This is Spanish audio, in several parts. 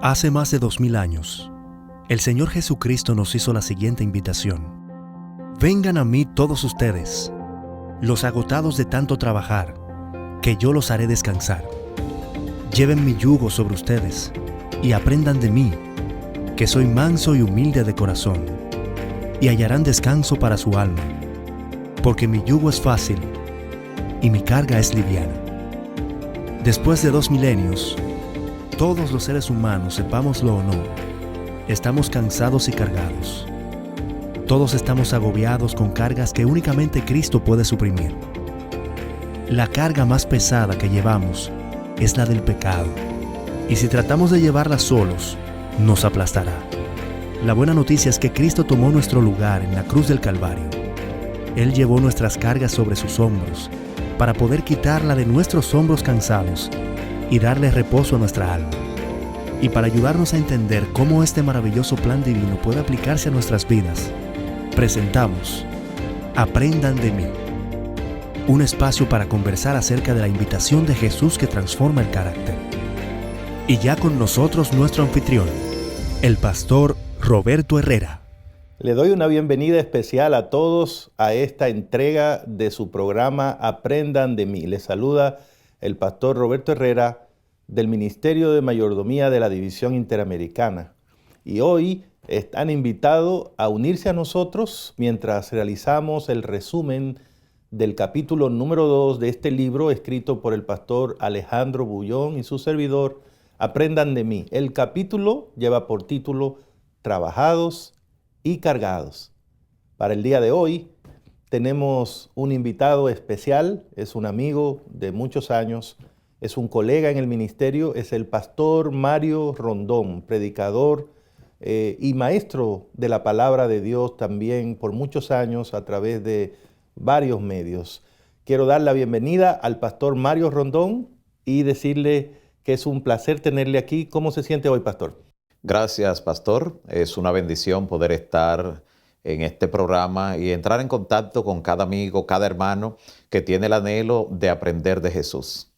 Hace más de 2000 años, el Señor Jesucristo nos hizo la siguiente invitación. Vengan a mí todos ustedes, los agotados de tanto trabajar, que yo los haré descansar. Lleven mi yugo sobre ustedes y aprendan de mí, que soy manso y humilde de corazón, y hallarán descanso para su alma, porque mi yugo es fácil y mi carga es liviana. Después de 2 milenios, todos los seres humanos, sepámoslo o no, estamos cansados y cargados. Todos estamos agobiados con cargas que únicamente Cristo puede suprimir. La carga más pesada que llevamos es la del pecado, y si tratamos de llevarla solos, nos aplastará. La buena noticia es que Cristo tomó nuestro lugar en la cruz del Calvario. Él llevó nuestras cargas sobre sus hombros para poder quitarla de nuestros hombros cansados y darle reposo a nuestra alma. Y para ayudarnos a entender cómo este maravilloso plan divino puede aplicarse a nuestras vidas, presentamos Aprendan de mí, un espacio para conversar acerca de la invitación de Jesús que transforma el carácter. Y ya con nosotros nuestro anfitrión, el pastor Roberto Herrera. Le doy una bienvenida especial a todos a esta entrega de su programa Aprendan de mí. Les saluda el pastor Roberto Herrera del Ministerio de Mayordomía de la División Interamericana. Y hoy están invitados a unirse a nosotros mientras realizamos el resumen del capítulo número 2 de este libro escrito por el pastor Alejandro Bullón y su servidor, Aprendan de mí. El capítulo lleva por título Trabajados y Cargados. Para el día de hoy tenemos un invitado especial, es un amigo de muchos años, es un colega en el ministerio, es el pastor Mario Rondón, predicador y maestro de la palabra de Dios también por muchos años a través de varios medios. Quiero dar la bienvenida al pastor Mario Rondón y decirle que es un placer tenerle aquí. ¿Cómo se siente hoy, pastor? Gracias, pastor. Es una bendición poder estar en este programa y entrar en contacto con cada amigo, cada hermano que tiene el anhelo de aprender de Jesús.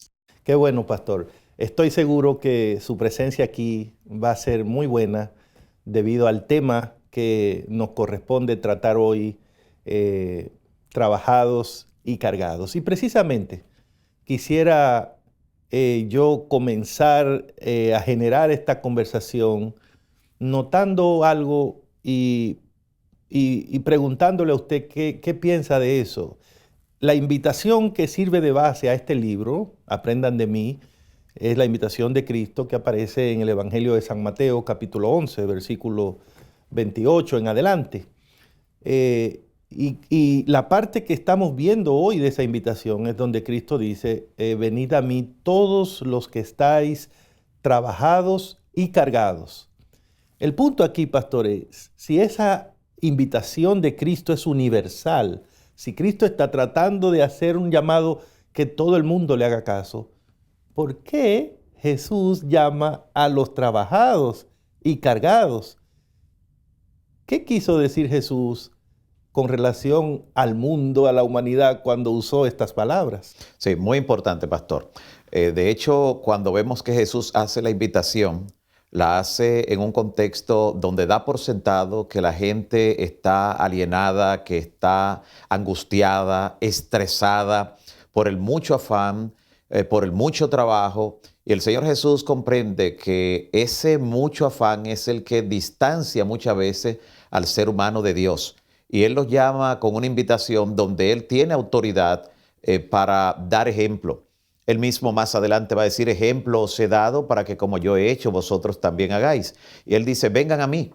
Qué bueno, pastor. Estoy seguro que su presencia aquí va a ser muy buena debido al tema que nos corresponde tratar hoy, trabajados y cargados. Y precisamente quisiera yo comenzar a generar esta conversación notando algo y preguntándole a usted qué piensa de eso. La invitación que sirve de base a este libro, Aprendan de mí, es la invitación de Cristo que aparece en el Evangelio de San Mateo, capítulo 11, versículo 28 en adelante. Y la parte que estamos viendo hoy de esa invitación es donde Cristo dice, venid a mí todos los que estáis trabajados y cargados. El punto aquí, pastor, es si esa invitación de Cristo es universal, si Cristo está tratando de hacer un llamado que todo el mundo le haga caso, ¿por qué Jesús llama a los trabajados y cargados? ¿Qué quiso decir Jesús con relación al mundo, a la humanidad, cuando usó estas palabras? Sí, muy importante, pastor. De hecho, cuando vemos que Jesús hace la invitación, la hace en un contexto donde da por sentado que la gente está alienada, que está angustiada, estresada por el mucho afán, por el mucho trabajo. Y el Señor Jesús comprende que ese mucho afán es el que distancia muchas veces al ser humano de Dios. Y Él los llama con una invitación donde Él tiene autoridad para dar ejemplo. Él mismo más adelante va a decir, ejemplo os he dado para que como yo he hecho, vosotros también hagáis. Y Él dice, vengan a mí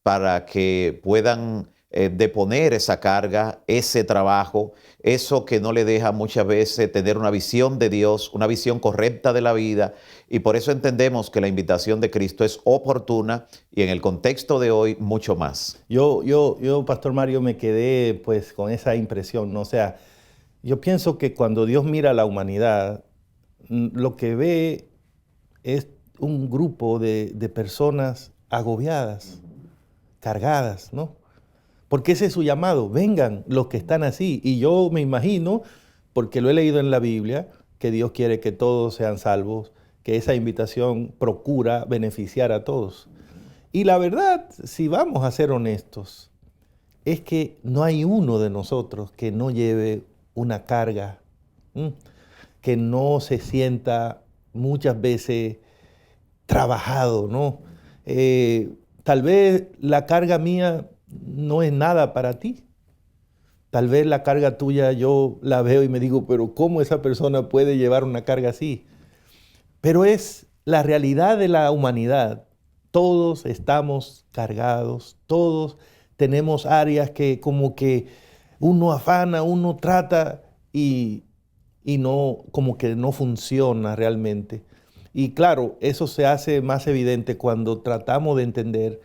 para que puedan deponer esa carga, ese trabajo, eso que no le deja muchas veces tener una visión de Dios, una visión correcta de la vida. Y por eso entendemos que la invitación de Cristo es oportuna y en el contexto de hoy mucho más. Yo, Pastor Mario, me quedé pues con esa impresión, ¿no? O sea, yo pienso que cuando Dios mira a la humanidad, lo que ve es un grupo de personas agobiadas, cargadas, ¿no? Porque ese es su llamado, vengan los que están así. Y yo me imagino, porque lo he leído en la Biblia, que Dios quiere que todos sean salvos que esa invitación procura beneficiar a todos. Y la verdad, si vamos a ser honestos, es que no hay uno de nosotros que no lleve una carga, que no se sienta muchas veces trabajado, ¿no? Tal vez la carga mía no es nada para ti. Tal vez la carga tuya yo la veo y me digo, pero ¿cómo esa persona puede llevar una carga así? Pero es la realidad de la humanidad. Todos estamos cargados, todos tenemos áreas que como que uno afana, uno trata y no, como que no funciona realmente. Y claro, eso se hace más evidente cuando tratamos de entender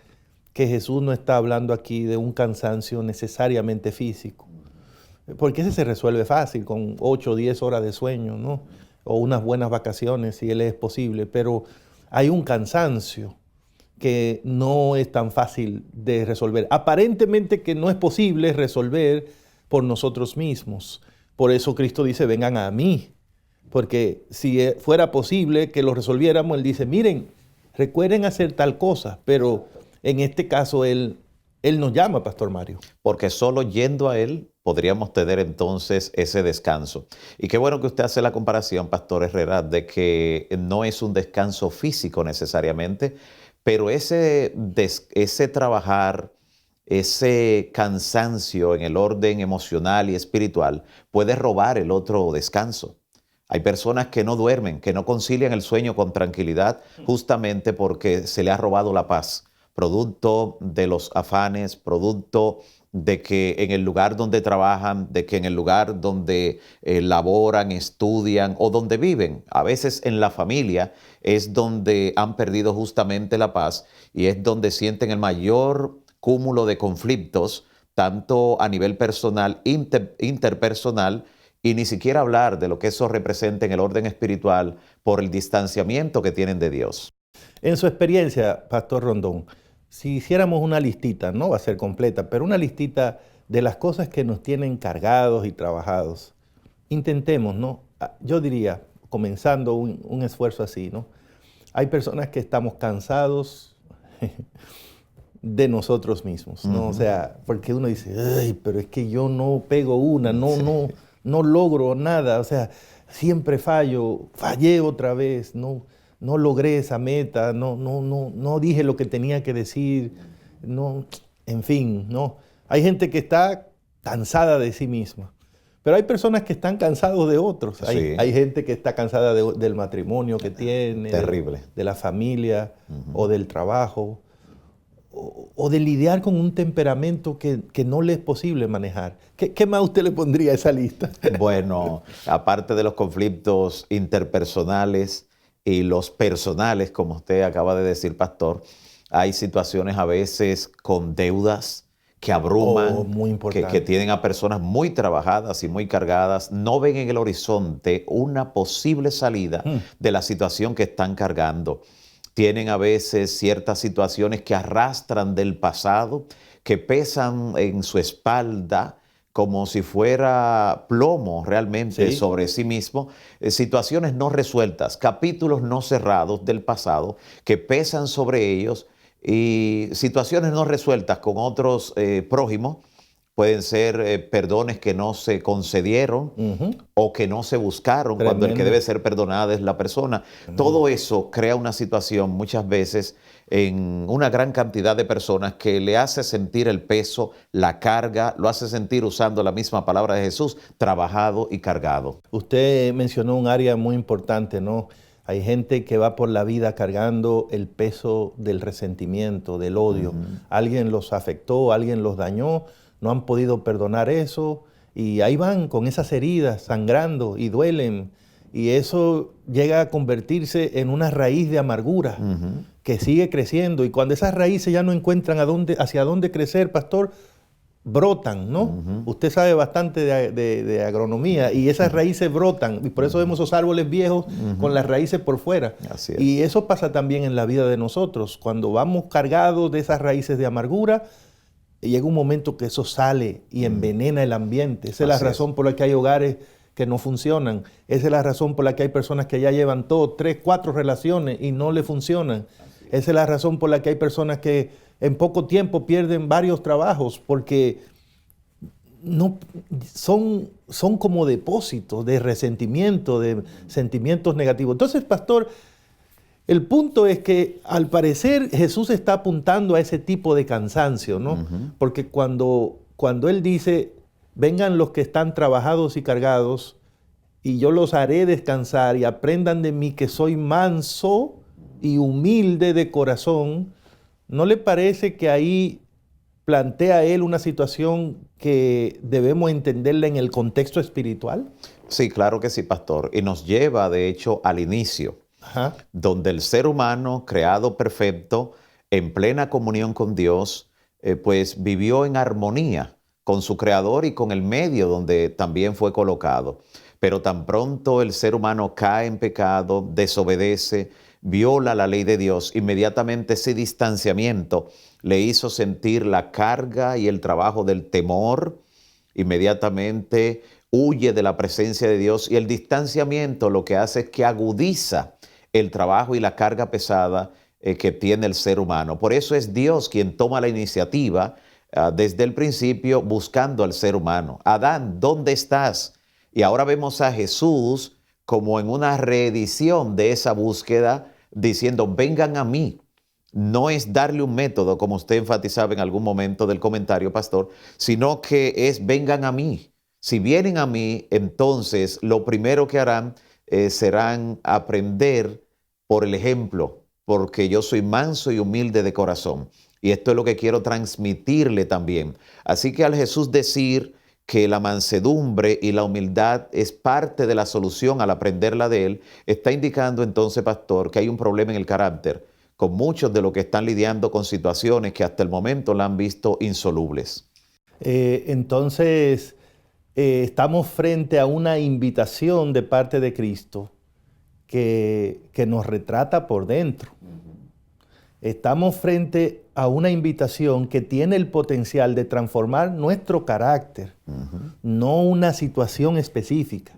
que Jesús no está hablando aquí de un cansancio necesariamente físico, porque ese se resuelve fácil con 8 o 10 horas de sueño, ¿no? O unas buenas vacaciones, si él es posible, pero hay un cansancio que no es tan fácil de resolver. Aparentemente que no es posible resolver por nosotros mismos. Por eso Cristo dice, vengan a mí. Porque si fuera posible que lo resolviéramos, Él dice, miren, recuerden hacer tal cosa. Pero en este caso Él nos llama, Pastor Mario. Porque solo yendo a Él podríamos tener entonces ese descanso. Y qué bueno que usted hace la comparación, Pastor Herrera, de que no es un descanso físico necesariamente, pero ese trabajar, ese cansancio en el orden emocional y espiritual puede robar el otro descanso. Hay personas que no duermen, que no concilian el sueño con tranquilidad justamente porque se le ha robado la paz, producto de los afanes, producto de que en el lugar donde trabajan, de que en el lugar donde laboran, estudian o donde viven, a veces en la familia, es donde han perdido justamente la paz y es donde sienten el mayor cúmulo de conflictos, tanto a nivel personal, interpersonal, y ni siquiera hablar de lo que eso representa en el orden espiritual por el distanciamiento que tienen de Dios. En su experiencia, Pastor Rondón, si hiciéramos una listita, no va a ser completa, pero una listita de las cosas que nos tienen cargados y trabajados, intentemos, ¿no? Yo diría, comenzando un esfuerzo así, ¿no? Hay personas que estamos cansados de nosotros mismos, ¿no? O sea, porque uno dice, ay, pero es que yo no pego una, no logro nada, o sea, siempre fallé otra vez, no logré esa meta, no dije lo que tenía que decir, no, en fin, no. Hay gente que está cansada de sí misma, pero hay personas que están cansados de otros. Sí. Hay gente que está cansada del matrimonio que tiene, terrible, de la familia o del trabajo, o de lidiar con un temperamento que no le es posible manejar. ¿Qué más usted le pondría a esa lista? Bueno, aparte de los conflictos interpersonales y los personales, como usted acaba de decir, Pastor, hay situaciones a veces con deudas que abruman, muy importante, que tienen a personas muy trabajadas y muy cargadas, no ven en el horizonte una posible salida de la situación que están cargando. Tienen a veces ciertas situaciones que arrastran del pasado, que pesan en su espalda como si fuera plomo realmente sobre sí mismo. Situaciones no resueltas, capítulos no cerrados del pasado que pesan sobre ellos y situaciones no resueltas con otros prójimos. Pueden ser perdones que no se concedieron o que no se buscaron. Tremendo. Cuando el que debe ser perdonada es la persona. Todo eso crea una situación muchas veces en una gran cantidad de personas que le hace sentir el peso, la carga, lo hace sentir, usando la misma palabra de Jesús, trabajado y cargado. Usted mencionó un área muy importante, ¿no? Hay gente que va por la vida cargando el peso del resentimiento, del odio. Alguien los afectó, alguien los dañó, no han podido perdonar eso y ahí van con esas heridas sangrando y duelen. Y eso llega a convertirse en una raíz de amargura que sigue creciendo. Y cuando esas raíces ya no encuentran hacia dónde crecer, pastor, brotan, ¿no? Usted sabe bastante de agronomía y esas raíces brotan. Y por eso vemos esos árboles viejos con las raíces por fuera. Así es. Y eso pasa también en la vida de nosotros. Cuando vamos cargados de esas raíces de amargura, llega un momento que eso sale y envenena el ambiente. Esa es la razón por la que hay hogares que no funcionan. Esa es la razón por la que hay personas que ya llevan 2, 3, 4 relaciones y no le funcionan. Esa es la razón por la que hay personas que en poco tiempo pierden varios trabajos, porque no, son como depósitos de resentimiento, de sentimientos negativos. Entonces, pastor, el punto es que al parecer Jesús está apuntando a ese tipo de cansancio, ¿no? Porque cuando Él dice, vengan los que están trabajados y cargados, y yo los haré descansar, y aprendan de mí que soy manso y humilde de corazón, ¿no le parece que ahí plantea Él una situación que debemos entenderla en el contexto espiritual? Sí, claro que sí, pastor. Y nos lleva, de hecho, al inicio, donde el ser humano, creado perfecto, en plena comunión con Dios, pues vivió en armonía con su creador y con el medio donde también fue colocado. Pero tan pronto el ser humano cae en pecado, desobedece, viola la ley de Dios, inmediatamente ese distanciamiento le hizo sentir la carga y el trabajo del temor, inmediatamente huye de la presencia de Dios, y el distanciamiento lo que hace es que agudiza el trabajo y la carga pesada que tiene el ser humano. Por eso es Dios quien toma la iniciativa desde el principio buscando al ser humano. Adán, ¿dónde estás? Y ahora vemos a Jesús como en una reedición de esa búsqueda, diciendo, vengan a mí. No es darle un método, como usted enfatizaba en algún momento del comentario, pastor, sino que es vengan a mí. Si vienen a mí, entonces lo primero que harán serán aprender por el ejemplo, porque yo soy manso y humilde de corazón. Y esto es lo que quiero transmitirle también. Así que al Jesús decir que la mansedumbre y la humildad es parte de la solución al aprenderla de Él, está indicando entonces, pastor, que hay un problema en el carácter con muchos de los que están lidiando con situaciones que hasta el momento la han visto insolubles. Entonces, estamos frente a una invitación de parte de Cristo que nos retrata por dentro. Estamos frente a una invitación que tiene el potencial de transformar nuestro carácter, no una situación específica.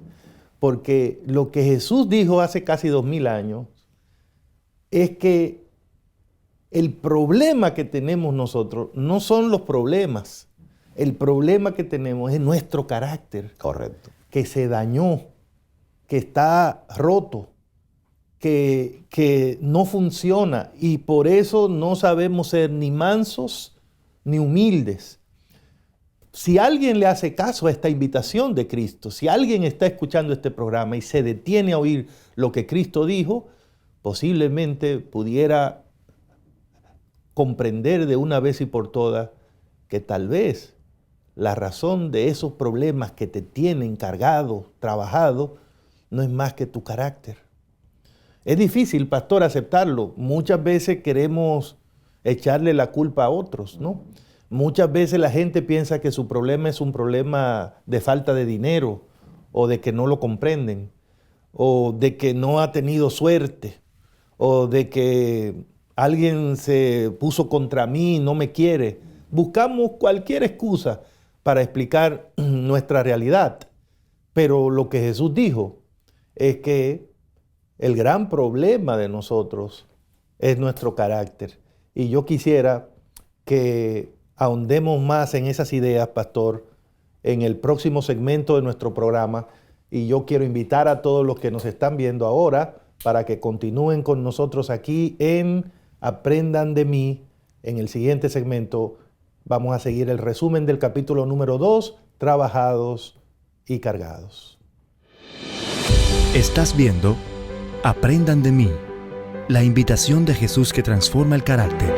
Porque lo que Jesús dijo hace casi 2000 años es que el problema que tenemos nosotros no son los problemas. El problema que tenemos es nuestro carácter. Correcto. Que se dañó, que está roto, que no funciona, y por eso no sabemos ser ni mansos ni humildes. Si alguien le hace caso a esta invitación de Cristo, si alguien está escuchando este programa y se detiene a oír lo que Cristo dijo, posiblemente pudiera comprender de una vez y por todas que tal vez la razón de esos problemas que te tienen cargado, trabajado, no es más que tu carácter. Es difícil, pastor, aceptarlo. Muchas veces queremos echarle la culpa a otros, ¿no? Muchas veces la gente piensa que su problema es un problema de falta de dinero, o de que no lo comprenden, o de que no ha tenido suerte, o de que alguien se puso contra mí y no me quiere. Buscamos cualquier excusa para explicar nuestra realidad. Pero lo que Jesús dijo es que el gran problema de nosotros es nuestro carácter. Y yo quisiera que ahondemos más en esas ideas, pastor, en el próximo segmento de nuestro programa. Y yo quiero invitar a todos los que nos están viendo ahora para que continúen con nosotros aquí en Aprendan de mí. En el siguiente segmento vamos a seguir el resumen del capítulo número 2, Trabajados y Cargados. Estás viendo Aprendan de mí, la invitación de Jesús que transforma el carácter.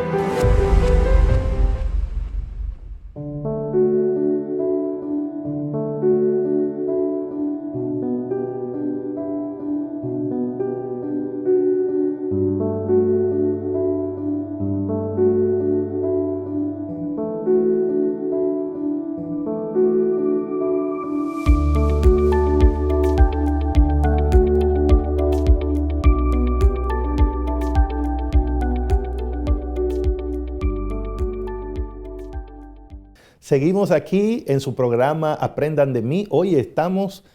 Seguimos aquí en su programa Aprendan de mí. Hoy estamos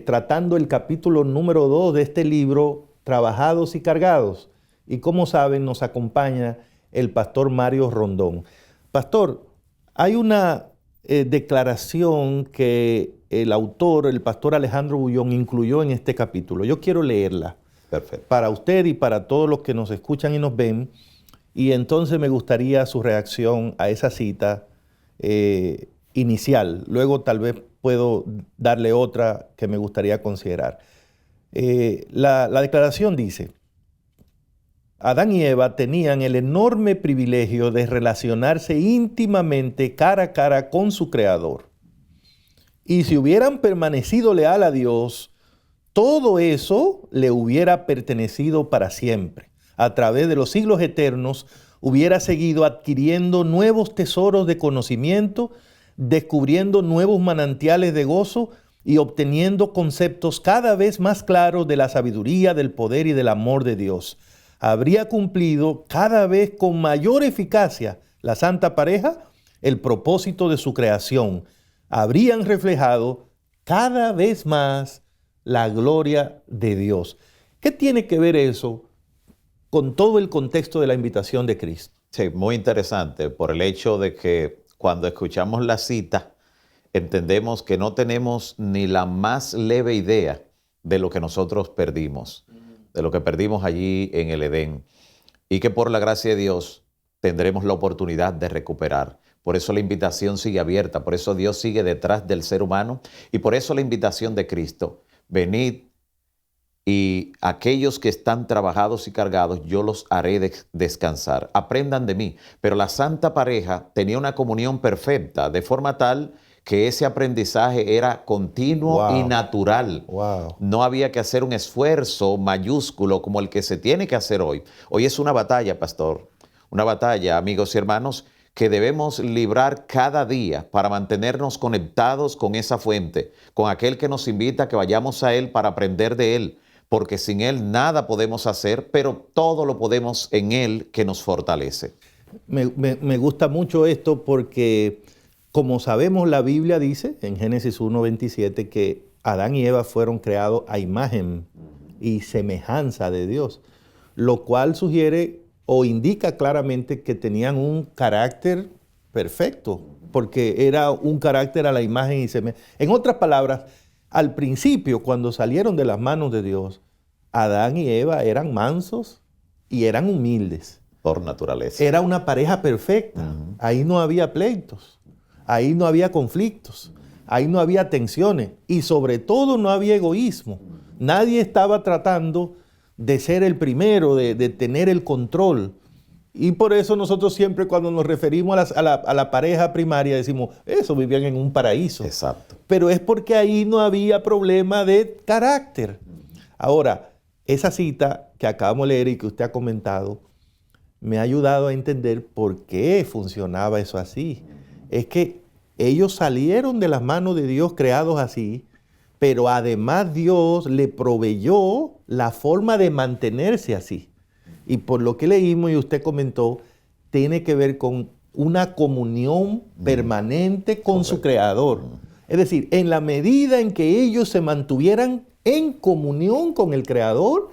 tratando el capítulo número 2 de este libro, Trabajados y Cargados. Y como saben, nos acompaña el pastor Mario Rondón. Pastor, hay una declaración que el autor, el pastor Alejandro Bullón, incluyó en este capítulo. Yo quiero leerla. Perfecto. Para usted y para todos los que nos escuchan y nos ven. Y entonces me gustaría su reacción a esa cita inicial. Luego tal vez puedo darle otra que me gustaría considerar. La declaración dice: Adán y Eva tenían el enorme privilegio de relacionarse íntimamente cara a cara con su Creador. Y si hubieran permanecido leal a Dios, todo eso le hubiera pertenecido para siempre. A través de los siglos eternos, hubiera seguido adquiriendo nuevos tesoros de conocimiento, descubriendo nuevos manantiales de gozo y obteniendo conceptos cada vez más claros de la sabiduría, del poder y del amor de Dios. Habría cumplido cada vez con mayor eficacia la santa pareja el propósito de su creación. Habrían reflejado cada vez más la gloria de Dios. ¿Qué tiene que ver eso con todo el contexto de la invitación de Cristo? Sí, muy interesante por el hecho de que cuando escuchamos la cita, entendemos que no tenemos ni la más leve idea de lo que nosotros perdimos, de lo que perdimos allí en el Edén, y que por la gracia de Dios tendremos la oportunidad de recuperar. Por eso la invitación sigue abierta, por eso Dios sigue detrás del ser humano, y por eso la invitación de Cristo: venid, y aquellos que están trabajados y cargados, yo los haré descansar. Aprendan de mí. Pero la santa pareja tenía una comunión perfecta, de forma tal que ese aprendizaje era continuo y natural. No había que hacer un esfuerzo mayúsculo como el que se tiene que hacer hoy. Hoy es una batalla, pastor. Una batalla, amigos y hermanos, que debemos librar cada día para mantenernos conectados con esa fuente, con aquel que nos invita a que vayamos a Él para aprender de Él. Porque sin Él nada podemos hacer, pero todo lo podemos en Él que nos fortalece. Me gusta mucho esto porque, como sabemos, la Biblia dice en Génesis 1:27 que Adán y Eva fueron creados a imagen y semejanza de Dios, lo cual sugiere o indica claramente que tenían un carácter perfecto, porque era un carácter a la imagen y semejanza. En otras palabras, al principio, cuando salieron de las manos de Dios, Adán y Eva eran mansos y eran humildes. Por naturaleza. Era una pareja perfecta. Ahí no había pleitos, ahí no había conflictos, ahí no había tensiones y sobre todo no había egoísmo. Nadie estaba tratando de ser el primero, de tener el control. Y por eso nosotros siempre cuando nos referimos a la pareja primaria decimos, eso vivían en un paraíso. Exacto. Pero es porque ahí no había problema de carácter. Ahora, esa cita que acabamos de leer y que usted ha comentado, me ha ayudado a entender por qué funcionaba eso así. Es que ellos salieron de las manos de Dios creados así, pero además Dios le proveyó la forma de mantenerse así. Y por lo que leímos y usted comentó, tiene que ver con una comunión permanente con su Creador. Es decir, en la medida en que ellos se mantuvieran en comunión con el Creador,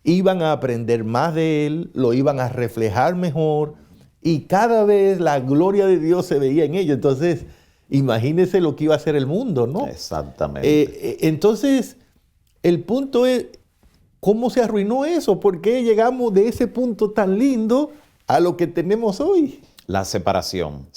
iban a aprender más de Él, lo iban a reflejar mejor y cada vez la gloria de Dios se veía en ellos. Entonces, imagínese lo que iba a ser el mundo, ¿no? Exactamente. Entonces, el punto es, ¿cómo se arruinó eso? ¿Por qué llegamos de ese punto tan lindo a lo que tenemos hoy? La separación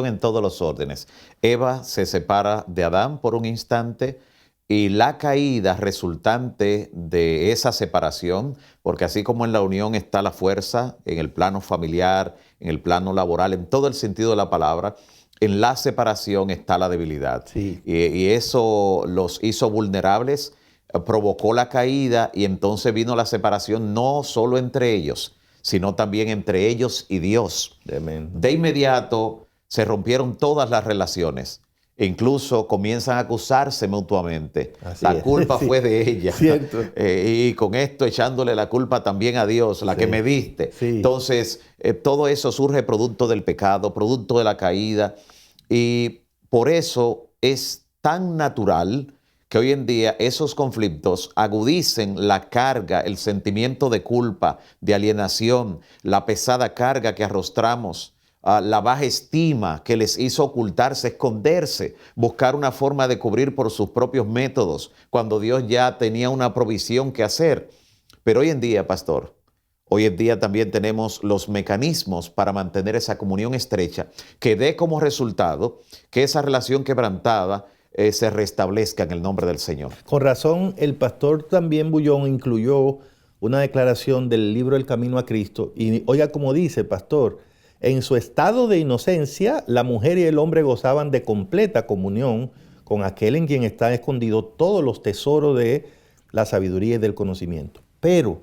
en todos los órdenes. Eva se separa de Adán por un instante y la caída resultante de esa separación, porque así como en la unión está la fuerza, en el plano familiar, en el plano laboral, en todo el sentido de la palabra, en la separación está la debilidad. Sí. Y eso los hizo vulnerables, provocó la caída y entonces vino la separación no solo entre ellos, sino también entre ellos y Dios. Amén. De inmediato se rompieron todas las relaciones. E incluso comienzan a acusarse mutuamente. Así la es. culpa Sí. fue de ella. Cierto. Y con esto echándole la culpa también a Dios, la Sí. que me diste. Sí. Entonces, todo eso surge producto del pecado, producto de la caída. Y por eso es tan natural que hoy en día esos conflictos agudicen la carga, el sentimiento de culpa, de alienación, la pesada carga que arrostramos, la baja estima que les hizo ocultarse, esconderse, buscar una forma de cubrir por sus propios métodos, cuando Dios ya tenía una provisión que hacer. Pero hoy en día, pastor, hoy en día también tenemos los mecanismos para mantener esa comunión estrecha que dé como resultado que esa relación quebrantada se restablezca en el nombre del Señor. Con razón, el pastor también Bullón incluyó una declaración del libro El Camino a Cristo. Y oiga como dice, pastor, en su estado de inocencia, la mujer y el hombre gozaban de completa comunión con aquel en quien están escondidos todos los tesoros de la sabiduría y del conocimiento. Pero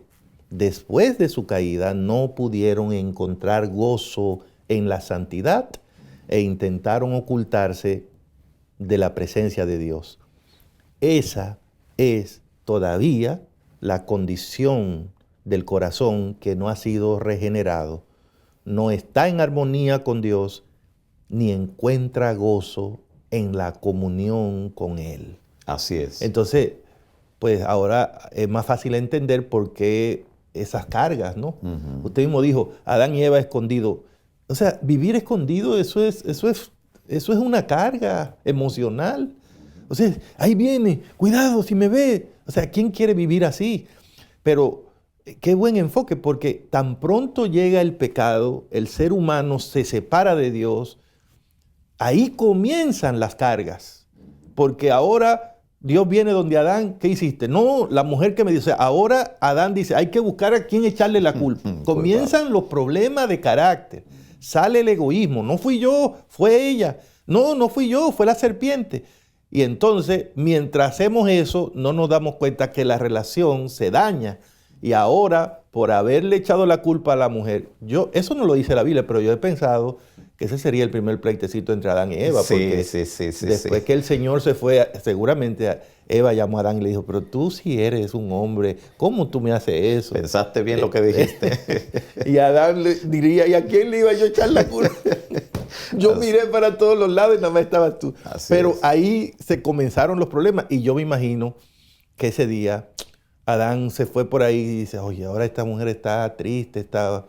después de su caída no pudieron encontrar gozo en la santidad e intentaron ocultarse de la presencia de Dios. Esa es todavía la condición del corazón que no ha sido regenerado, no está en armonía con Dios, ni encuentra gozo en la comunión con Él. Así es. Entonces, pues ahora es más fácil entender por qué esas cargas, ¿no? Usted mismo dijo, Adán y Eva escondidos. O sea, vivir escondido, eso es una carga emocional. O sea, ahí viene, cuidado si me ve. O sea, ¿quién quiere vivir así? Pero qué buen enfoque, porque tan pronto llega el pecado, el ser humano se separa de Dios, ahí comienzan las cargas. Porque ahora Dios viene donde Adán, ¿qué hiciste? No, la mujer que me dice, ahora Adán dice, hay que buscar a quién echarle la culpa. Comienzan los problemas de carácter. Sale el egoísmo, no fui yo, fue ella. No fui yo, fue la serpiente. Y entonces, mientras hacemos eso, no nos damos cuenta que la relación se daña. Y ahora, por haberle echado la culpa a la mujer, eso no lo dice la Biblia, pero yo he pensado que ese sería el primer pleitecito entre Adán y Eva. Porque después que el Señor se fue, seguramente Eva llamó a Adán y le dijo, pero tú sí eres un hombre, ¿cómo tú me haces eso? Pensaste bien lo que dijiste. Y Adán le diría, ¿y a quién le iba yo a echar la culpa? Yo miré para todos los lados y nada más estabas tú. Pero ahí se comenzaron los problemas. Y yo me imagino que ese día Adán se fue por ahí y dice, oye, ahora esta mujer está triste, está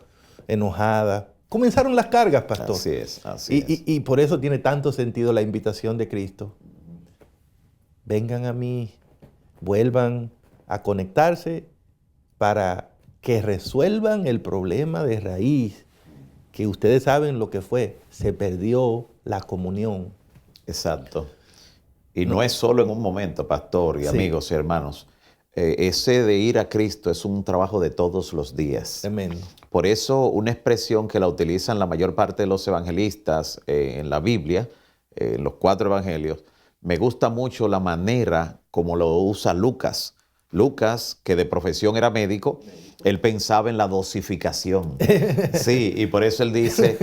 enojada. Comenzaron las cargas, pastor. Así es. Y por eso tiene tanto sentido la invitación de Cristo. Vengan a mí, vuelvan a conectarse para que resuelvan el problema de raíz, que ustedes saben lo que fue. Se perdió la comunión. Exacto. Y no es solo en un momento, pastor y amigos y hermanos. Ese de ir a Cristo es un trabajo de todos los días. Tremendo. Por eso una expresión que la utilizan la mayor parte de los evangelistas en la Biblia, en los 4 evangelios, me gusta mucho la manera como lo usa Lucas. Lucas, que de profesión era médico, él pensaba en la dosificación. Sí, y por eso él dice,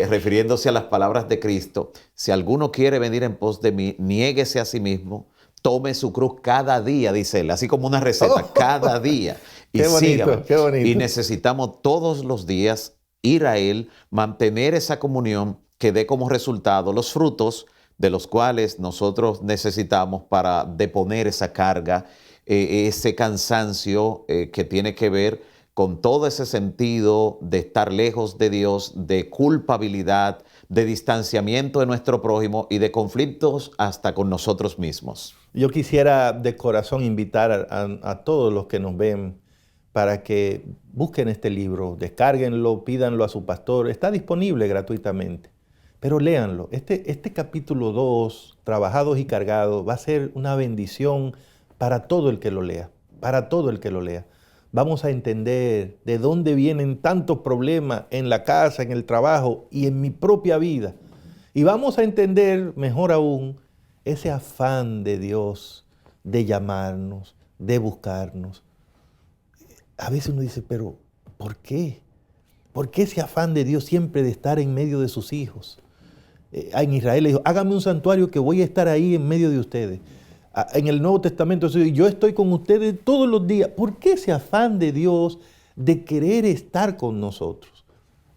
refiriéndose a las palabras de Cristo, si alguno quiere venir en pos de mí, niéguese a sí mismo, tome su cruz cada día, dice él, así como una receta, cada día. Y qué bonito, sígame. qué bonito. Y necesitamos todos los días ir a Él, mantener esa comunión que dé como resultado los frutos de los cuales nosotros necesitamos para deponer esa carga, ese cansancio que tiene que ver con todo ese sentido de estar lejos de Dios, de culpabilidad, de distanciamiento de nuestro prójimo y de conflictos hasta con nosotros mismos. Yo quisiera de corazón invitar a todos los que nos ven para que busquen este libro, descárguenlo, pídanlo a su pastor. Está disponible gratuitamente, pero léanlo. Este capítulo 2, Trabajados y Cargados, va a ser una bendición para todo el que lo lea, para todo el que lo lea. Vamos a entender de dónde vienen tantos problemas en la casa, en el trabajo y en mi propia vida. Y vamos a entender, mejor aún, ese afán de Dios de llamarnos, de buscarnos. A veces uno dice, pero ¿por qué? ¿Por qué ese afán de Dios siempre de estar en medio de sus hijos? En Israel le dijo, hágame un santuario que voy a estar ahí en medio de ustedes. En el Nuevo Testamento, yo estoy con ustedes todos los días. ¿Por qué ese afán de Dios de querer estar con nosotros?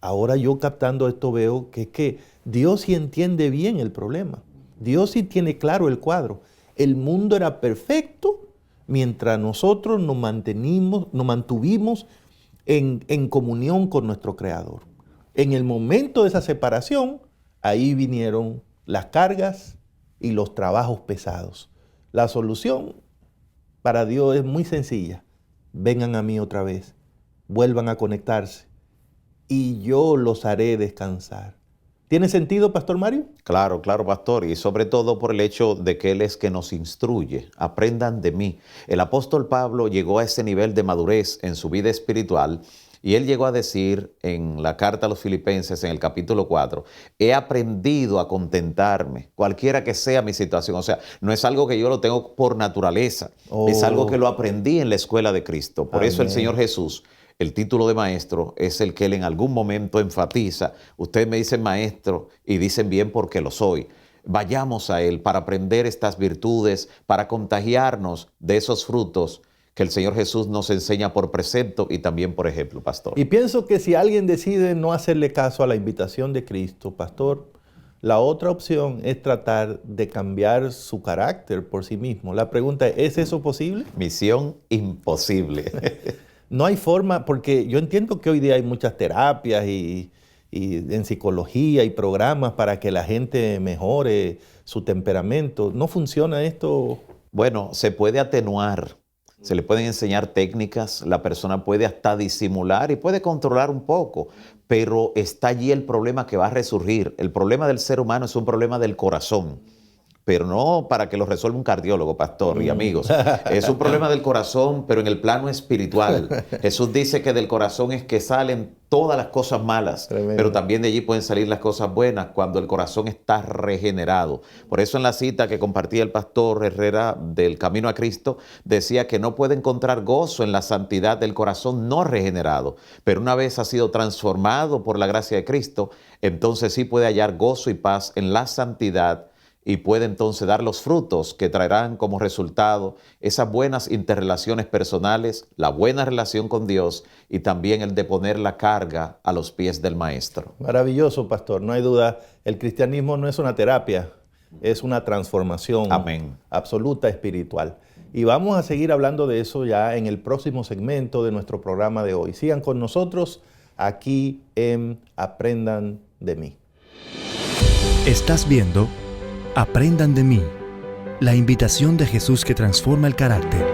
Ahora yo captando esto veo que es que Dios sí entiende bien el problema. Dios sí tiene claro el cuadro. El mundo era perfecto mientras nosotros nos mantuvimos en comunión con nuestro Creador. En el momento de esa separación, ahí vinieron las cargas y los trabajos pesados. La solución para Dios es muy sencilla. Vengan a mí otra vez, vuelvan a conectarse y yo los haré descansar. ¿Tiene sentido, Pastor Mario? Claro, claro, pastor, y sobre todo por el hecho de que Él es que nos instruye. Aprendan de mí. El apóstol Pablo llegó a ese nivel de madurez en su vida espiritual y él llegó a decir en la carta a los Filipenses, en el capítulo 4, he aprendido a contentarme, cualquiera que sea mi situación. O sea, no es algo que yo lo tengo por naturaleza, es algo que lo aprendí en la escuela de Cristo. Por eso el Señor Jesús, el título de maestro es el que él en algún momento enfatiza. Ustedes me dicen maestro y dicen bien porque lo soy. Vayamos a Él para aprender estas virtudes, para contagiarnos de esos frutos que el Señor Jesús nos enseña por precepto y también por ejemplo, pastor. Y pienso que si alguien decide no hacerle caso a la invitación de Cristo, pastor, la otra opción es tratar de cambiar su carácter por sí mismo. La pregunta es eso posible? Misión imposible. No hay forma, porque yo entiendo que hoy día hay muchas terapias y en psicología y programas para que la gente mejore su temperamento. ¿No funciona esto? Bueno, se puede atenuar, se le pueden enseñar técnicas, la persona puede hasta disimular y puede controlar un poco, pero está allí el problema que va a resurgir. El problema del ser humano es un problema del corazón. Pero no para que lo resuelva un cardiólogo, pastor y amigos. Es un problema del corazón, pero en el plano espiritual. Jesús dice que del corazón es que salen todas las cosas malas, Tremendo. pero también de allí pueden salir las cosas buenas cuando el corazón está regenerado. Por eso en la cita que compartía el pastor Herrera del Camino a Cristo, decía que no puede encontrar gozo en la santidad del corazón no regenerado, pero una vez ha sido transformado por la gracia de Cristo, entonces sí puede hallar gozo y paz en la santidad y puede entonces dar los frutos que traerán como resultado esas buenas interrelaciones personales, la buena relación con Dios y también el de poner la carga a los pies del Maestro. Maravilloso, pastor. No hay duda, el cristianismo no es una terapia, es una transformación Amén. absoluta espiritual. Y vamos a seguir hablando de eso ya en el próximo segmento de nuestro programa de hoy. Sigan con nosotros aquí en Aprendan de mí. Estás viendo Aprendan de mí, la invitación de Jesús que transforma el carácter.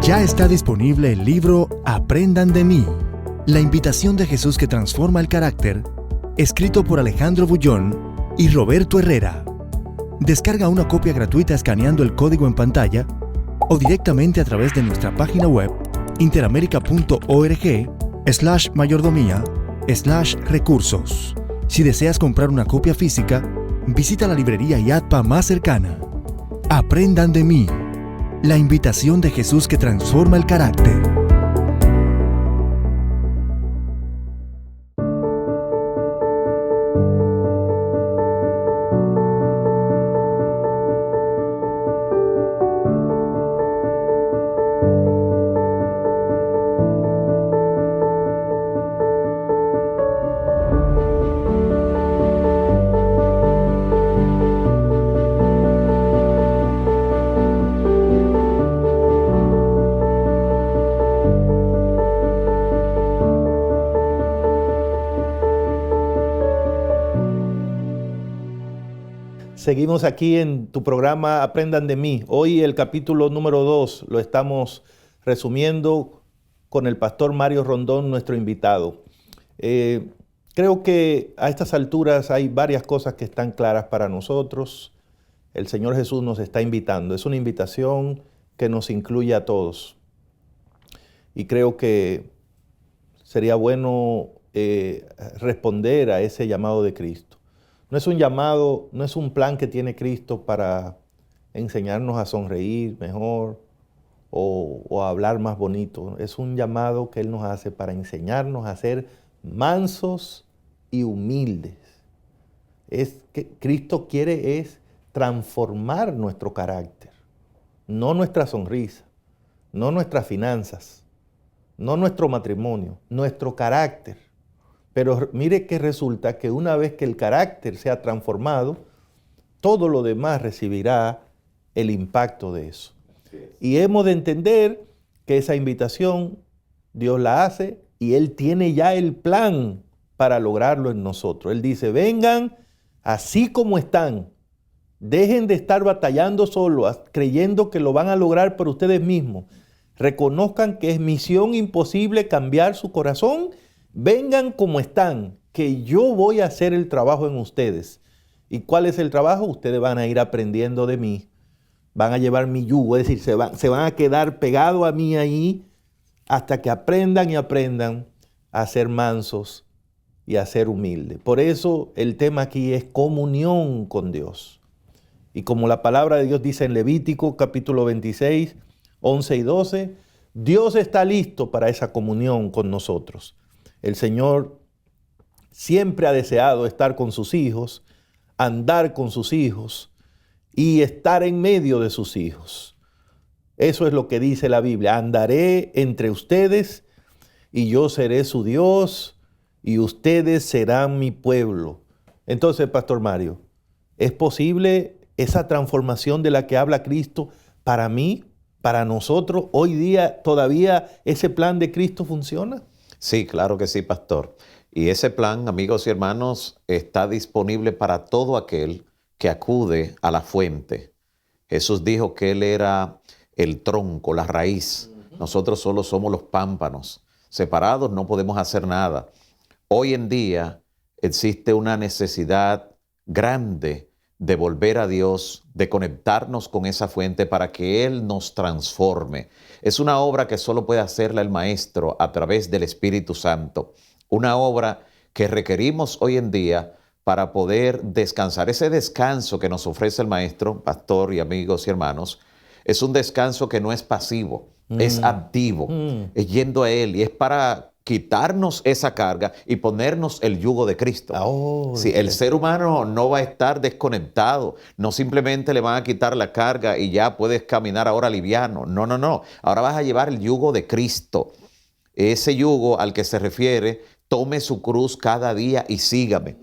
Ya está disponible el libro Aprendan de mí, la invitación de Jesús que transforma el carácter, escrito por Alejandro Bullón y Roberto Herrera. Descarga una copia gratuita escaneando el código en pantalla o directamente a través de nuestra página web interamerica.org/mayordomía/recursos. Si deseas comprar una copia física, visita la librería IATPA más cercana. Aprendan de mí, la invitación de Jesús que transforma el carácter. Seguimos aquí en tu programa Aprendan de mí. Hoy el capítulo número 2 lo estamos resumiendo con el pastor Mario Rondón, nuestro invitado. Creo que a estas alturas hay varias cosas que están claras para nosotros. El Señor Jesús nos está invitando. Es una invitación que nos incluye a todos. Y creo que sería bueno responder a ese llamado de Cristo. No es un llamado, no es un plan que tiene Cristo para enseñarnos a sonreír mejor o a hablar más bonito. Es un llamado que Él nos hace para enseñarnos a ser mansos y humildes. Es que Cristo quiere es transformar nuestro carácter, no nuestra sonrisa, no nuestras finanzas, no nuestro matrimonio, nuestro carácter. Pero mire que resulta que una vez que el carácter sea transformado, todo lo demás recibirá el impacto de eso. Y hemos de entender que esa invitación Dios la hace y Él tiene ya el plan para lograrlo en nosotros. Él dice, vengan así como están. Dejen de estar batallando solos, creyendo que lo van a lograr por ustedes mismos. Reconozcan que es misión imposible cambiar su corazón. Vengan como están, que yo voy a hacer el trabajo en ustedes. ¿Y cuál es el trabajo? Ustedes van a ir aprendiendo de mí. Van a llevar mi yugo, es decir, se van a quedar pegados a mí ahí hasta que aprendan y aprendan a ser mansos y a ser humildes. Por eso el tema aquí es comunión con Dios. Y como la palabra de Dios dice en Levítico capítulo 26, 11 y 12, Dios está listo para esa comunión con nosotros. El Señor siempre ha deseado estar con sus hijos, andar con sus hijos y estar en medio de sus hijos. Eso es lo que dice la Biblia. Andaré entre ustedes y yo seré su Dios y ustedes serán mi pueblo. Entonces, Pastor Mario, ¿es posible esa transformación de la que habla Cristo para mí, para nosotros? Hoy día todavía ese plan de Cristo funciona. Sí, claro que sí, pastor. Y ese plan, amigos y hermanos, está disponible para todo aquel que acude a la fuente. Jesús dijo que Él era el tronco, la raíz. Nosotros solo somos los pámpanos. Separados no podemos hacer nada. Hoy en día existe una necesidad grande de volver a Dios, de conectarnos con esa fuente para que Él nos transforme. Es una obra que solo puede hacerla el Maestro a través del Espíritu Santo. Una obra que requerimos hoy en día para poder descansar. Ese descanso que nos ofrece el Maestro, pastor y amigos y hermanos, es un descanso que no es pasivo, es activo, es yendo a Él y es para quitarnos esa carga y ponernos el yugo de Cristo. Sí, el ser humano no va a estar desconectado, no simplemente le van a quitar la carga y ya puedes caminar ahora liviano. No, no, no. Ahora vas a llevar el yugo de Cristo. Ese yugo al que se refiere, tome su cruz cada día y sígame.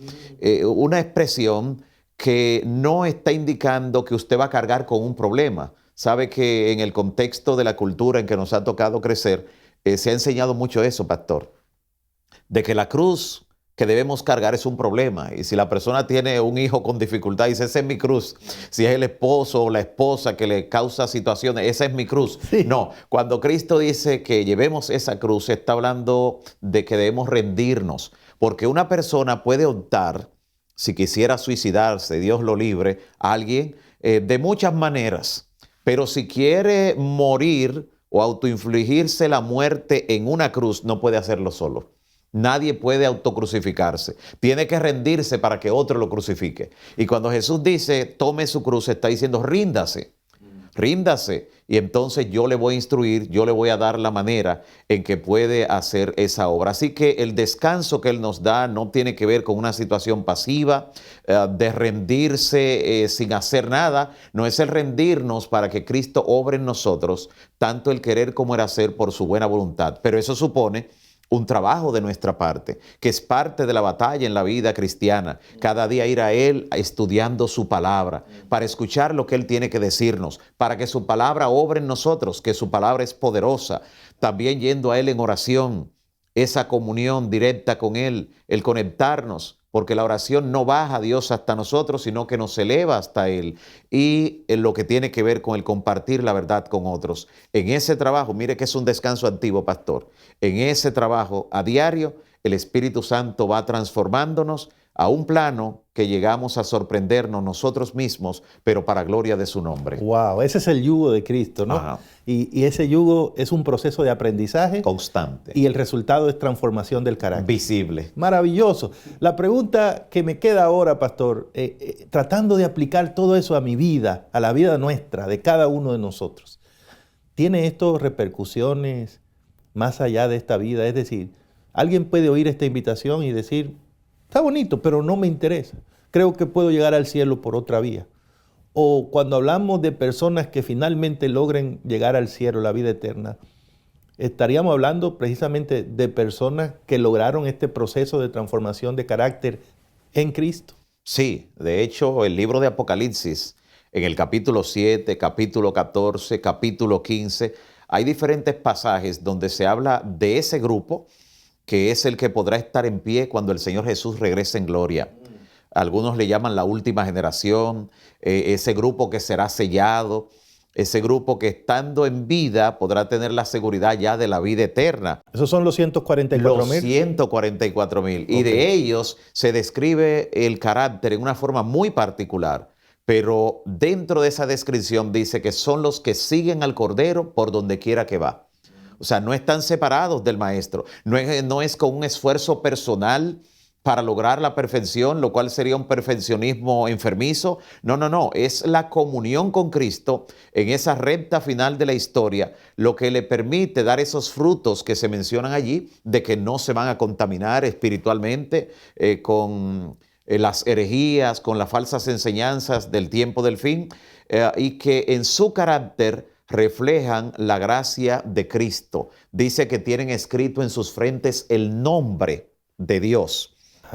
Una expresión que no está indicando que usted va a cargar con un problema. Sabe que en el contexto de la cultura en que nos ha tocado crecer, se ha enseñado mucho eso, pastor, de que la cruz que debemos cargar es un problema. Y si la persona tiene un hijo con dificultad, dice, esa es mi cruz. Si es el esposo o la esposa que le causa situaciones, esa es mi cruz. Sí. No, cuando Cristo dice que llevemos esa cruz, está hablando de que debemos rendirnos. Porque una persona puede optar, si quisiera suicidarse, Dios lo libre, a alguien de muchas maneras. Pero si quiere morir o autoinfligirse la muerte en una cruz, no puede hacerlo solo. Nadie puede autocrucificarse. Tiene que rendirse para que otro lo crucifique. Y cuando Jesús dice, tome su cruz, está diciendo, ríndase. Ríndase. Y entonces yo le voy a instruir, yo le voy a dar la manera en que puede hacer esa obra. Así que el descanso que Él nos da no tiene que ver con una situación pasiva, de rendirse sin hacer nada. No es el rendirnos para que Cristo obre en nosotros, tanto el querer como el hacer por su buena voluntad. Pero eso supone un trabajo de nuestra parte, que es parte de la batalla en la vida cristiana. Cada día ir a Él estudiando su palabra, para escuchar lo que Él tiene que decirnos, para que su palabra obre en nosotros, que su palabra es poderosa. También yendo a Él en oración, esa comunión directa con Él, el conectarnos, porque la oración no baja a Dios hasta nosotros, sino que nos eleva hasta Él. Y en lo que tiene que ver con el compartir la verdad con otros. En ese trabajo, mire que es un descanso activo, pastor. En ese trabajo a diario, el Espíritu Santo va transformándonos a un plano que llegamos a sorprendernos nosotros mismos, pero para gloria de su nombre. Wow, ese es el yugo de Cristo, ¿no? Y ese yugo es un proceso de aprendizaje constante. Y el resultado es transformación del carácter. Visible. Maravilloso. La pregunta que me queda ahora, pastor, tratando de aplicar todo eso a mi vida, a la vida nuestra, de cada uno de nosotros, ¿tiene esto repercusiones más allá de esta vida? Es decir, alguien puede oír esta invitación y decir, está bonito, pero no me interesa. Creo que puedo llegar al cielo por otra vía. O cuando hablamos de personas que finalmente logren llegar al cielo, la vida eterna, estaríamos hablando precisamente de personas que lograron este proceso de transformación de carácter en Cristo. Sí, de hecho, el libro de Apocalipsis, en el capítulo 7, capítulo 14, capítulo 15, hay diferentes pasajes donde se habla de ese grupo que es el que podrá estar en pie cuando el Señor Jesús regrese en gloria. Algunos le llaman la última generación, ese grupo que será sellado, ese grupo que estando en vida podrá tener la seguridad ya de la vida eterna. Esos son los 144.000. Los 144.000. Y de ellos se describe el carácter en una forma muy particular. Pero dentro de esa descripción dice que son los que siguen al Cordero por donde quiera que va. O sea, no están separados del Maestro. No es con un esfuerzo personal para lograr la perfección, lo cual sería un perfeccionismo enfermizo. No. Es la comunión con Cristo en esa recta final de la historia lo que le permite dar esos frutos que se mencionan allí, de que no se van a contaminar espiritualmente con las herejías, con las falsas enseñanzas del tiempo del fin, y que en su carácter reflejan la gracia de Cristo. Dice que tienen escrito en sus frentes el nombre de Dios.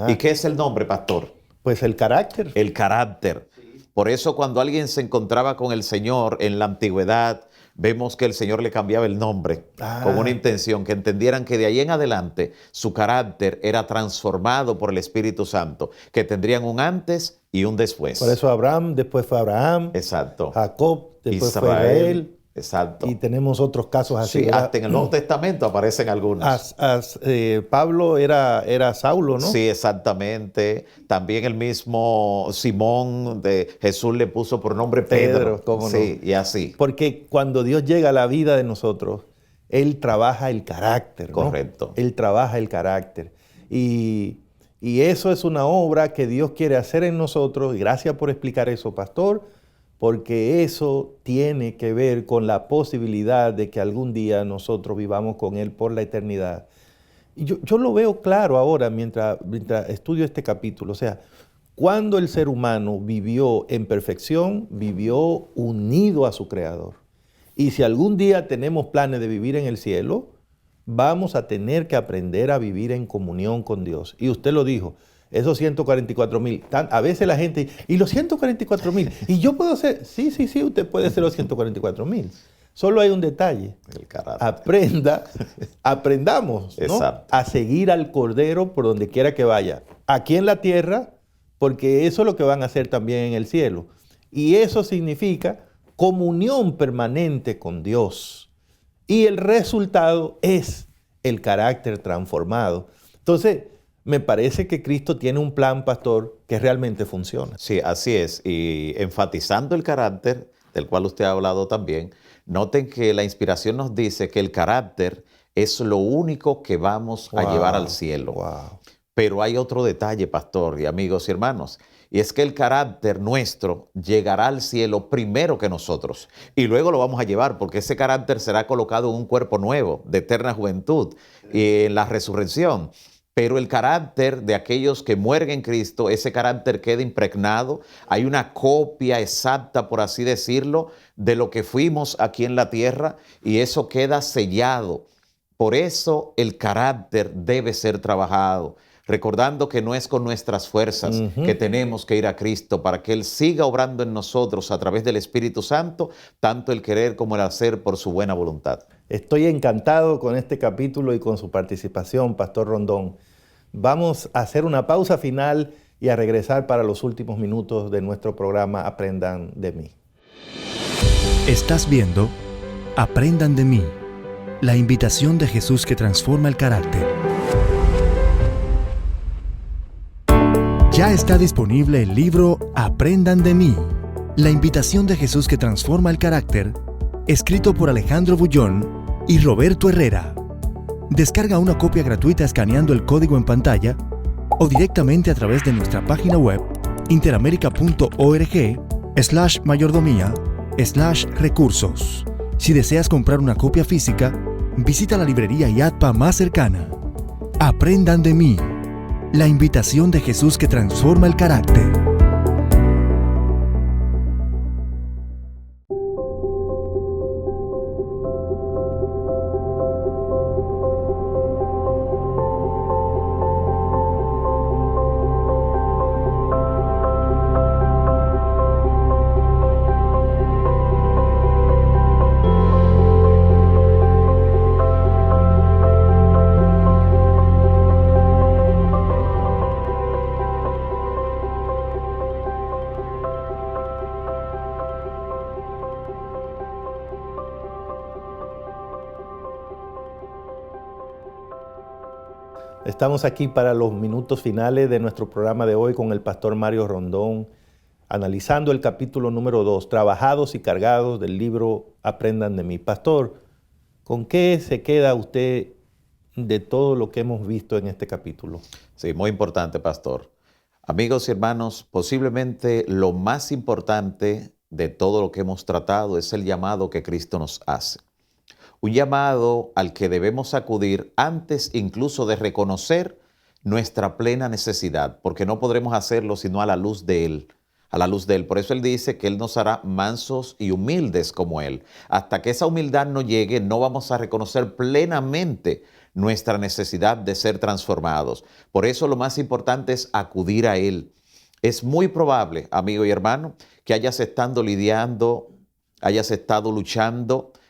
¿Y qué es el nombre, pastor? Pues el carácter. El carácter. Por eso cuando alguien se encontraba con el Señor en la antigüedad, vemos que el Señor le cambiaba el nombre con una intención, que entendieran que de ahí en adelante su carácter era transformado por el Espíritu Santo, que tendrían un antes y un después. Por eso Abraham, después fue Abraham. Exacto. Jacob, después fue Israel. Exacto. Y tenemos otros casos así. Sí, hasta en el Nuevo Testamento aparecen algunos. Pablo era Saulo, ¿no? Sí, exactamente. También el mismo Simón de Jesús le puso por nombre Pedro. ¿Cómo no? Sí, y así. Porque cuando Dios llega a la vida de nosotros, Él trabaja el carácter, ¿no? Correcto. Él trabaja el carácter. Y eso es una obra que Dios quiere hacer en nosotros. Y gracias por explicar eso, pastor, porque eso tiene que ver con la posibilidad de que algún día nosotros vivamos con Él por la eternidad. Y yo lo veo claro ahora mientras estudio este capítulo. O sea, cuando el ser humano vivió en perfección, vivió unido a su Creador. Y si algún día tenemos planes de vivir en el cielo, vamos a tener que aprender a vivir en comunión con Dios. Y usted lo dijo. Esos 144.000, a veces la gente, ¿y los 144.000? ¿Y yo puedo ser? Sí, usted puede ser los 144.000. Solo hay un detalle. El carácter. Aprendamos, ¿no? A seguir al Cordero por donde quiera que vaya. Aquí en la tierra, porque eso es lo que van a hacer también en el cielo. Y eso significa comunión permanente con Dios. Y el resultado es el carácter transformado. Entonces, me parece que Cristo tiene un plan, pastor, que realmente funciona. Sí, así es. Y enfatizando el carácter, del cual usted ha hablado también, noten que la inspiración nos dice que el carácter es lo único que vamos a llevar al cielo. Pero hay otro detalle, pastor y amigos y hermanos, y es que el carácter nuestro llegará al cielo primero que nosotros. Y luego lo vamos a llevar, porque ese carácter será colocado en un cuerpo nuevo, de eterna juventud, y en la resurrección. Pero el carácter de aquellos que mueren en Cristo, ese carácter queda impregnado. Hay una copia exacta, por así decirlo, de lo que fuimos aquí en la tierra, y eso queda sellado. Por eso el carácter debe ser trabajado, recordando que no es con nuestras fuerzas que tenemos que ir a Cristo para que Él siga obrando en nosotros a través del Espíritu Santo, tanto el querer como el hacer por su buena voluntad. Estoy encantado con este capítulo y con su participación, Pastor Rondón. Vamos a hacer una pausa final y a regresar para los últimos minutos de nuestro programa Aprendan de mí. Estás viendo Aprendan de mí, la invitación de Jesús que transforma el carácter. Ya está disponible el libro Aprendan de mí, la invitación de Jesús que transforma el carácter, escrito por Alejandro Bullón y Roberto Herrera. Descarga una copia gratuita escaneando el código en pantalla o directamente a través de nuestra página web interamerica.org/mayordomía/recursos. Si deseas comprar una copia física, visita la librería IATPA más cercana. Aprendan de mí, la invitación de Jesús que transforma el carácter. Estamos aquí para los minutos finales de nuestro programa de hoy con el pastor Mario Rondón, analizando el capítulo número 2, Trabajados y Cargados, del libro Aprendan de mí. Pastor, ¿con qué se queda usted de todo lo que hemos visto en este capítulo? Sí, muy importante, pastor. Amigos y hermanos, posiblemente lo más importante de todo lo que hemos tratado es el llamado que Cristo nos hace. Un llamado al que debemos acudir antes incluso de reconocer nuestra plena necesidad, porque no podremos hacerlo sino a la luz de Él. A la luz de Él. Por eso Él dice que Él nos hará mansos y humildes como Él. Hasta que esa humildad no llegue, no vamos a reconocer plenamente nuestra necesidad de ser transformados. Por eso lo más importante es acudir a Él. Es muy probable, amigo y hermano, que hayas estado luchando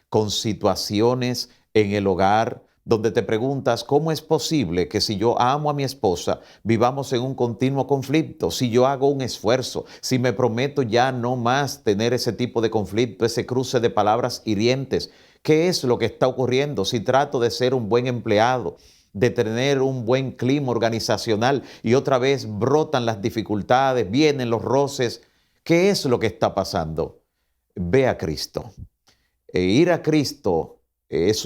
con situaciones en el hogar donde te preguntas, ¿cómo es posible que si yo amo a mi esposa vivamos en un continuo conflicto? Si yo hago un esfuerzo, si me prometo ya no más tener ese tipo de conflicto, ese cruce de palabras hirientes, ¿qué es lo que está ocurriendo? Si trato de ser un buen empleado, de tener un buen clima organizacional y otra vez brotan las dificultades, vienen los roces, ¿qué es lo que está pasando? Ve a Cristo. Ir a Cristo es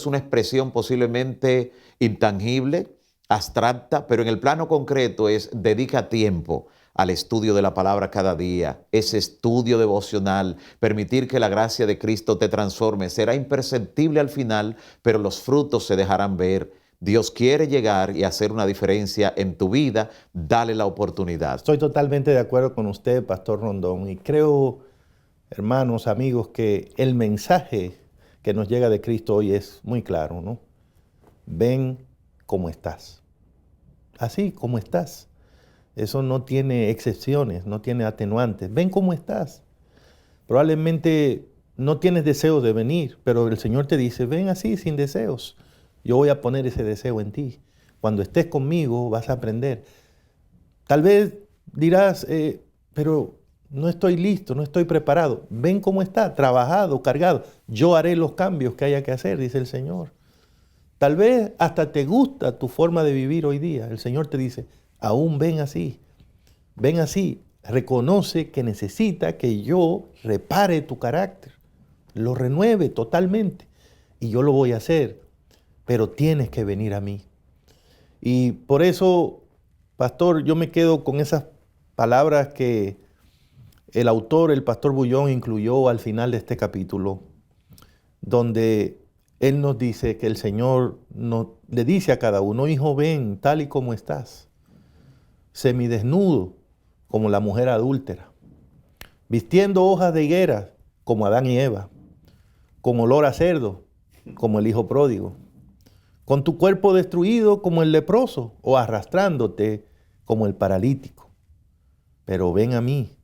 una expresión posiblemente intangible, abstracta, pero en el plano concreto es dedica tiempo al estudio de la palabra cada día, ese estudio devocional, permitir que la gracia de Cristo te transforme. Será imperceptible al final, pero los frutos se dejarán ver. Dios quiere llegar y hacer una diferencia en tu vida, dale la oportunidad. Estoy totalmente de acuerdo con usted, Pastor Rondón, y creo, hermanos, amigos, que el mensaje que nos llega de Cristo hoy es muy claro, ¿no? Ven como estás. Así como estás. Eso no tiene excepciones, no tiene atenuantes. Ven como estás. Probablemente no tienes deseos de venir, pero el Señor te dice, ven así, sin deseos. Yo voy a poner ese deseo en ti. Cuando estés conmigo vas a aprender. Tal vez dirás, pero no estoy listo, no estoy preparado. Ven cómo está, trabajado, cargado. Yo haré los cambios que haya que hacer, dice el Señor. Tal vez hasta te gusta tu forma de vivir hoy día. El Señor te dice, aún ven así, reconoce que necesita que yo repare tu carácter, lo renueve totalmente y yo lo voy a hacer, pero tienes que venir a mí. Y por eso, pastor, yo me quedo con esas palabras que el autor, el pastor Bullón, incluyó al final de este capítulo, donde él nos dice que el Señor le dice a cada uno, hijo, ven tal y como estás, semidesnudo como la mujer adúltera, vistiendo hojas de higuera como Adán y Eva, con olor a cerdo como el hijo pródigo, con tu cuerpo destruido como el leproso o arrastrándote como el paralítico. Pero ven a mí.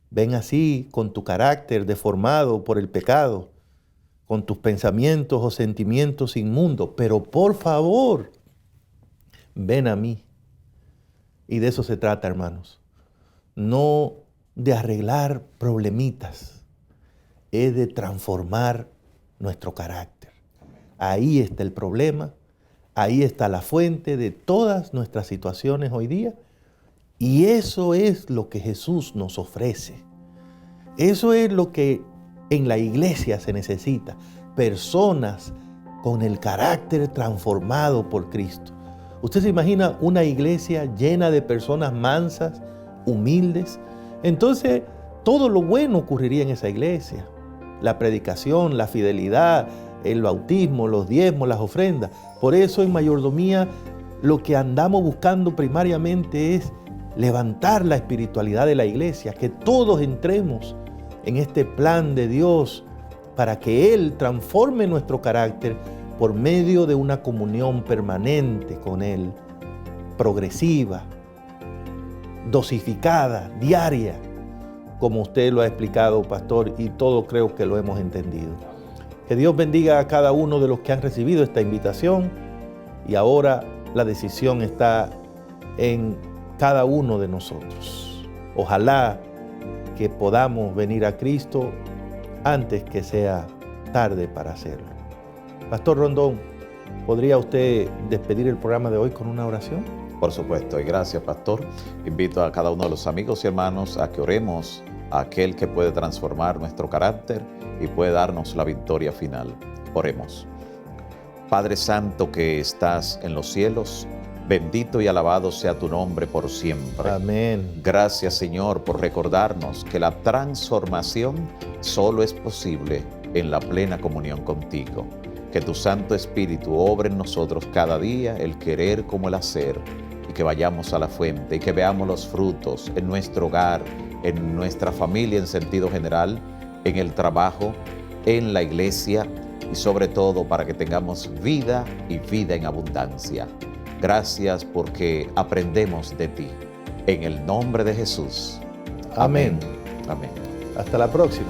Ven así con tu carácter deformado por el pecado, con tus pensamientos o sentimientos inmundos, pero por favor, ven a mí. Y de eso se trata, hermanos. No de arreglar problemitas, es de transformar nuestro carácter. Ahí está el problema, ahí está la fuente de todas nuestras situaciones hoy día. Y eso es lo que Jesús nos ofrece. Eso es lo que en la iglesia se necesita. Personas con el carácter transformado por Cristo. ¿Usted se imagina una iglesia llena de personas mansas, humildes? Entonces, todo lo bueno ocurriría en esa iglesia. La predicación, la fidelidad, el bautismo, los diezmos, las ofrendas. Por eso en mayordomía lo que andamos buscando primariamente es levantar la espiritualidad de la iglesia, que todos entremos en este plan de Dios para que Él transforme nuestro carácter por medio de una comunión permanente con Él, progresiva, dosificada, diaria, como usted lo ha explicado, pastor, y todo creo que lo hemos entendido. Que Dios bendiga a cada uno de los que han recibido esta invitación y ahora la decisión está en cada uno de nosotros. Ojalá que podamos venir a Cristo antes que sea tarde para hacerlo. Pastor Rondón, ¿Podría usted despedir el programa de hoy con una oración? Por supuesto, y gracias, pastor. Invito a cada uno de los amigos y hermanos a que oremos a aquel que puede transformar nuestro carácter y puede darnos la victoria final. Oremos. Padre Santo que estás en los cielos, bendito y alabado sea tu nombre por siempre. Amén. Gracias, Señor, por recordarnos que la transformación solo es posible en la plena comunión contigo. Que tu Santo Espíritu obre en nosotros cada día el querer como el hacer, y que vayamos a la fuente y que veamos los frutos en nuestro hogar, en nuestra familia en sentido general, en el trabajo, en la iglesia y sobre todo para que tengamos vida y vida en abundancia. Gracias porque aprendemos de ti. En el nombre de Jesús. Amén. Amén. Hasta la próxima.